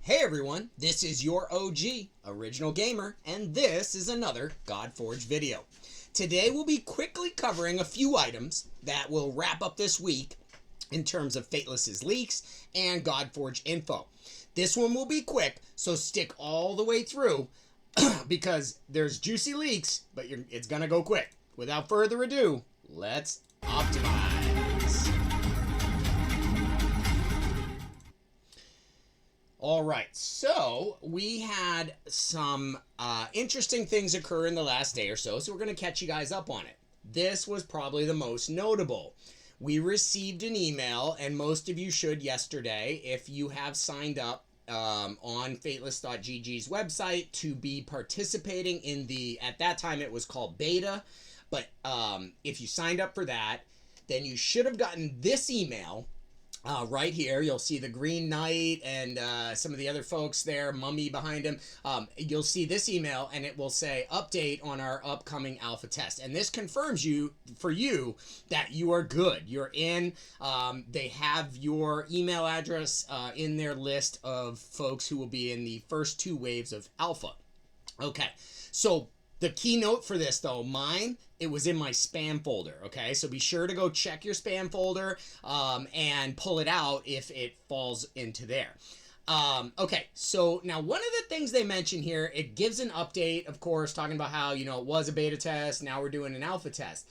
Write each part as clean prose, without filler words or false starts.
Hey everyone, this is your OG, Original Gamer, and this is another Godforge video. Today we'll be quickly covering a few items that will wrap up this week in terms of Fateless's leaks and Godforge info. This one will be quick, so stick all the way through because there's juicy leaks, but it's gonna go quick. Without further ado, let's optimize. All right, so we had some interesting things occur in the last day or so we're going to catch you guys up on it. This was probably the most notable. We received an email, and most of you should yesterday, if you have signed up on fateless.gg's website to be participating in the, at that time it was called beta, but if you signed up for that, then you should have gotten this email. Right here, you'll see the Green Knight and some of the other folks there, Mummy behind him. You'll see this email, and it will say, update on our upcoming alpha test. And this confirms for you that you are good. You're in. They have your email address in their list of folks who will be in the first 2 waves of alpha. Okay, so the keynote for this, though, it was in my spam folder, okay? So be sure to go check your spam folder and pull it out if it falls into there. Okay, so now one of the things they mention here, it gives an update, of course, talking about how, it was a beta test, now we're doing an alpha test.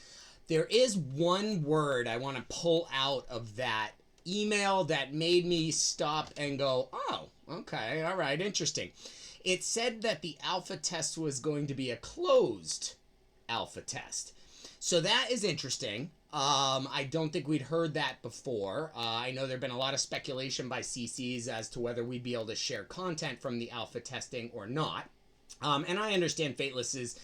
There is one word I want to pull out of that email that made me stop and go, oh, okay, all right, interesting. It said that the alpha test was going to be a closed alpha test. So that is interesting. I don't think we'd heard that before. I know there have been a lot of speculation by CCs as to whether we'd be able to share content from the alpha testing or not. And I understand Fateless's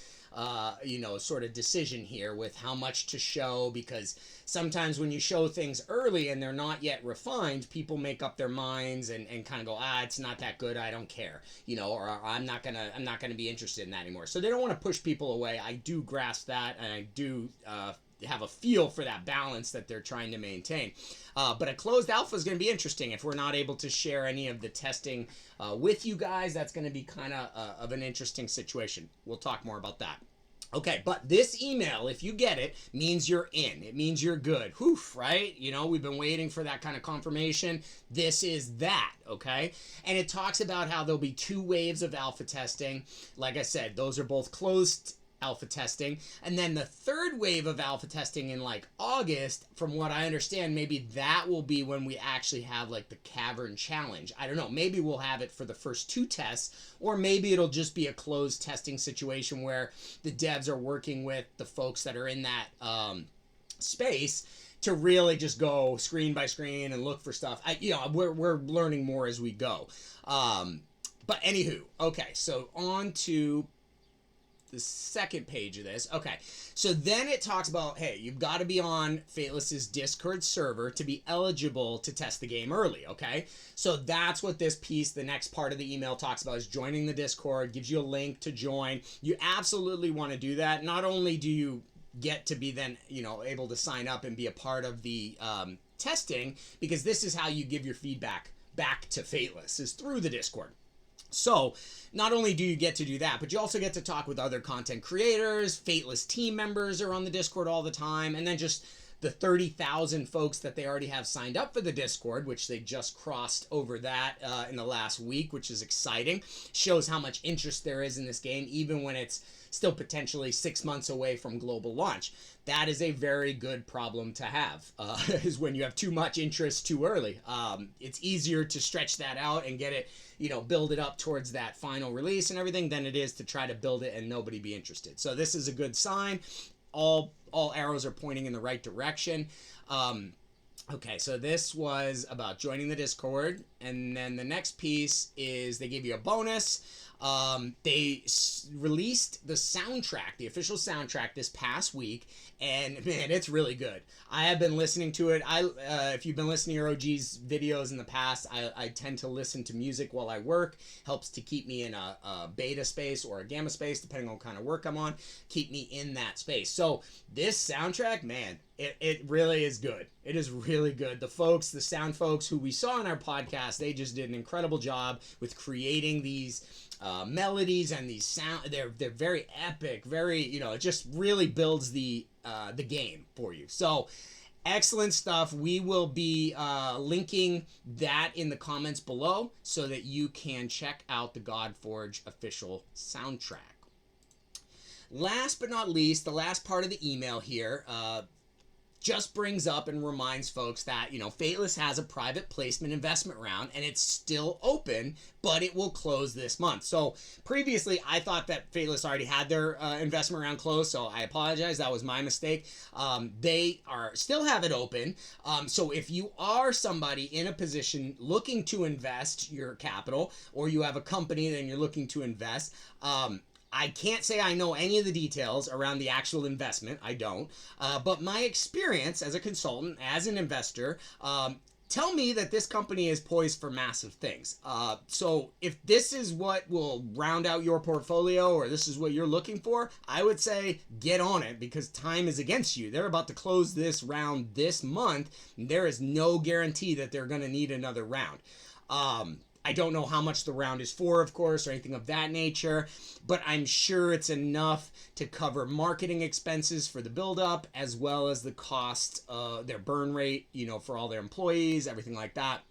sort of decision here with how much to show, because sometimes when you show things early and they're not yet refined, people make up their minds and kind of go, it's not that good, I don't care, or I'm not gonna be interested in that anymore. So they don't want to push people away. I do grasp that, and I do have a feel for that balance that they're trying to maintain. But a closed alpha is going to be interesting. If we're not able to share any of the testing with you guys, that's going to be kind of an interesting situation. We'll talk more about that. Okay, but this email, if you get it, means you're in. It means you're good. Whew, right? We've been waiting for that kind of confirmation. This is that, okay? And it talks about how there'll be 2 waves of alpha testing. Like I said, those are both closed alpha testing, and then the 3rd wave of alpha testing in August. From what I understand, maybe that will be when we actually have the cavern challenge. I don't know, maybe we'll have it for the first 2 tests, or maybe it'll just be a closed testing situation where the devs are working with the folks that are in that space to really just go screen by screen and look for stuff. We're learning more as we go, but anywho, okay, so on to the second page of this. Okay, so then it talks about, hey, you've got to be on Fateless's Discord server to be eligible to test the game early, okay? So that's what this piece, the next part of the email talks about, is joining the Discord, gives you a link to join. You absolutely want to do that. Not only do you get to be then, able to sign up and be a part of the testing, because this is how you give your feedback back to Fateless, is through the Discord. So not only do you get to do that, but you also get to talk with other content creators. Fateless team members are on the Discord all the time. And then just the 30,000 folks that they already have signed up for the Discord, which they just crossed over that in the last week, which is exciting. Shows how much interest there is in this game, even when it's still potentially 6 months away from global launch. That is a very good problem to have, is when you have too much interest too early. It's easier to stretch that out and get it, build it up towards that final release and everything than it is to try to build it and nobody be interested. So this is a good sign. All arrows are pointing in the right direction. Okay, so this was about joining the Discord, and then the next piece is they give you a bonus. They released the soundtrack, the official soundtrack, this past week, and man, it's really good. I have been listening to it. If you've been listening to your OG's videos in the past, I tend to listen to music while I work. Helps to keep me in a beta space or a gamma space, depending on what kind of work I'm on. Keep me in that space. So this soundtrack, man, it really is good. It is really good. The sound folks who we saw in our podcast podcast. They just did an incredible job with creating these melodies and these sound. They're very epic, very, you know, it just really builds the game for you. So excellent stuff. We will be linking that in the comments below so that you can check out the Godforge official soundtrack. Last but not least, the last part of the email here just brings up and reminds folks that, you know, Fateless has a private placement investment round and it's still open, but it will close this month. So previously I thought that Fateless already had their investment round closed, so I apologize. That was my mistake. They still have it open. So if you are somebody in a position looking to invest your capital, or you have a company and you're looking to invest, I can't say I know any of the details around the actual investment. I don't. But my experience as a consultant, as an investor, tell me that this company is poised for massive things. So if this is what will round out your portfolio, or this is what you're looking for, I would say get on it, because time is against you. They're about to close this round this month. And there is no guarantee that they're going to need another round. I don't know how much the round is for, of course, or anything of that nature, but I'm sure it's enough to cover marketing expenses for the build-up, as well as the cost of their burn rate, you know, for all their employees, everything like that.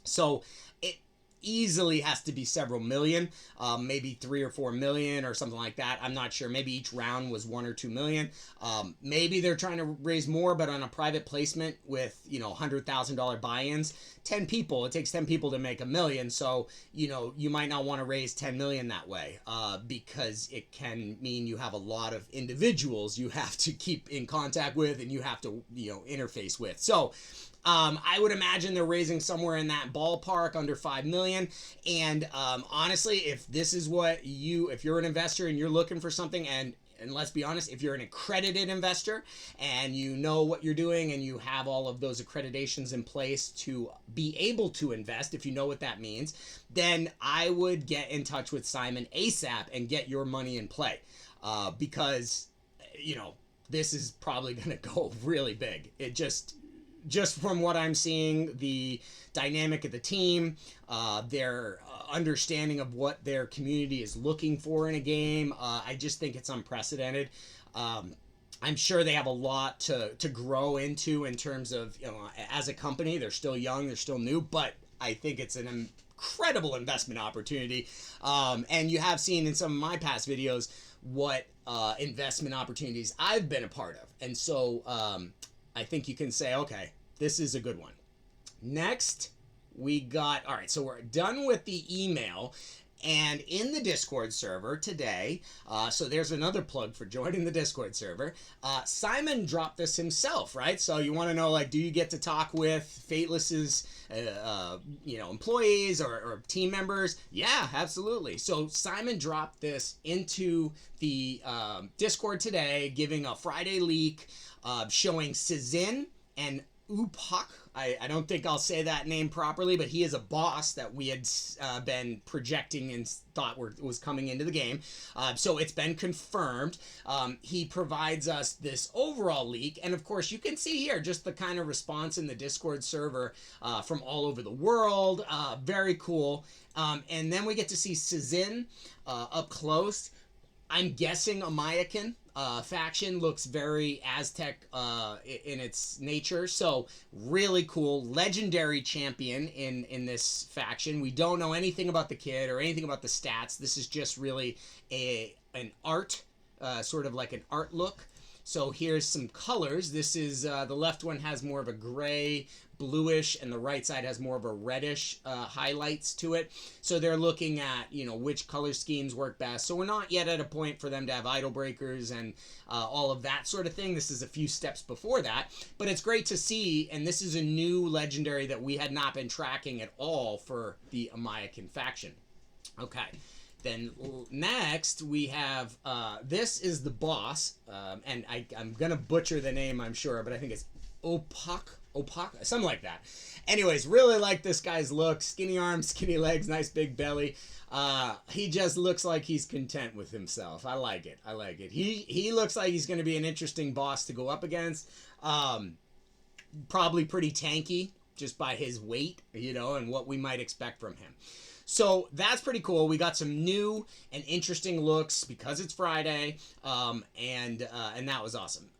So it easily has to be several million, maybe 3 or 4 million or something like that. I'm not sure. Maybe each round was 1 or 2 million. Maybe they're trying to raise more, but on a private placement with, you know, $100,000 buy-ins, 10 people, it takes 10 people to make $1 million. So, you know, you might not want to raise 10 million that way, because it can mean you have a lot of individuals you have to keep in contact with and you have to, you know, interface with. So, I would imagine they're raising somewhere in that ballpark, under 5 million. And honestly, if this is what if you're an investor and you're looking for something, and let's be honest, if you're an accredited investor and you know what you're doing and you have all of those accreditations in place to be able to invest, if you know what that means, then I would get in touch with Simon ASAP and get your money in play, because, you know, this is probably going to go really big. It just from what I'm seeing, the dynamic of the team, their understanding of what their community is looking for in a game, I just think it's unprecedented. I'm sure they have a lot to grow into in terms of, you know, as a company. They're still young, they're still new, but I think it's an incredible investment opportunity. And you have seen in some of my past videos what investment opportunities I've been a part of. And so I think you can say, okay, this is a good one. Next, we got, all right, so we're done with the email. And in the Discord server today, so there's another plug for joining the Discord server. Simon dropped this himself, right? So you want to know, like, do you get to talk with Fateless's, you know, employees or team members? Yeah, absolutely. So Simon dropped this into the Discord today, giving a Friday leak, showing Sizin and Upak. I don't think I'll say that name properly, but he is a boss that we had been projecting and thought was coming into the game. So it's been confirmed. He provides us this overall leak. And of course, you can see here just the kind of response in the Discord server from all over the world. Very cool. And then we get to see Sizin up close. I'm guessing a Mayakan faction, looks very Aztec in its nature. So really cool, legendary champion in this faction. We don't know anything about the kid or anything about the stats. This is just really an art, sort of like an art look. So here's some colors. This is the left one has more of a gray, bluish, and the right side has more of a reddish highlights to it. So they're looking at, you know, which color schemes work best. So we're not yet at a point for them to have idol breakers and all of that sort of thing. This is a few steps before that, but it's great to see. And this is a new legendary that we had not been tracking at all for the Amayakan faction. Okay. Then next we have, this is the boss, and I'm going to butcher the name, I'm sure, but I think it's Opak, something like that. Anyways, really like this guy's look. Skinny arms, skinny legs, nice big belly. He just looks like he's content with himself. I like it. I like it. He looks like he's going to be an interesting boss to go up against. Probably pretty tanky, just by his weight, you know, and what we might expect from him. So that's pretty cool. We got some new and interesting looks because it's Friday, and that was awesome.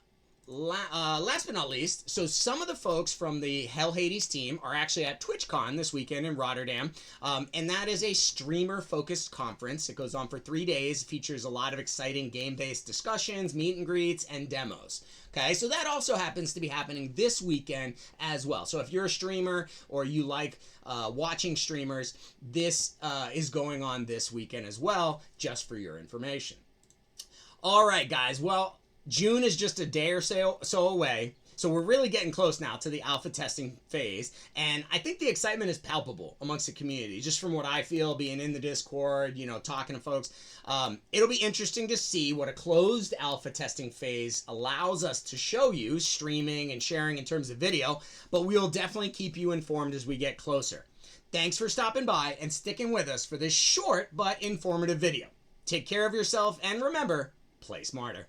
Last but not least, so some of the folks from the Hell Hades team are actually at TwitchCon this weekend in Rotterdam, and that is a streamer-focused conference. It goes on for 3 days, features a lot of exciting game-based discussions, meet and greets, and demos. Okay, so that also happens to be happening this weekend as well. So if you're a streamer or you like watching streamers, this is going on this weekend as well, just for your information. All right, guys, well, June is just a day or so away, so we're really getting close now to the alpha testing phase, and I think the excitement is palpable amongst the community, just from what I feel, being in the Discord, you know, talking to folks. It'll be interesting to see what a closed alpha testing phase allows us to show you, streaming and sharing in terms of video, but we'll definitely keep you informed as we get closer. Thanks for stopping by and sticking with us for this short but informative video. Take care of yourself, and remember, play smarter.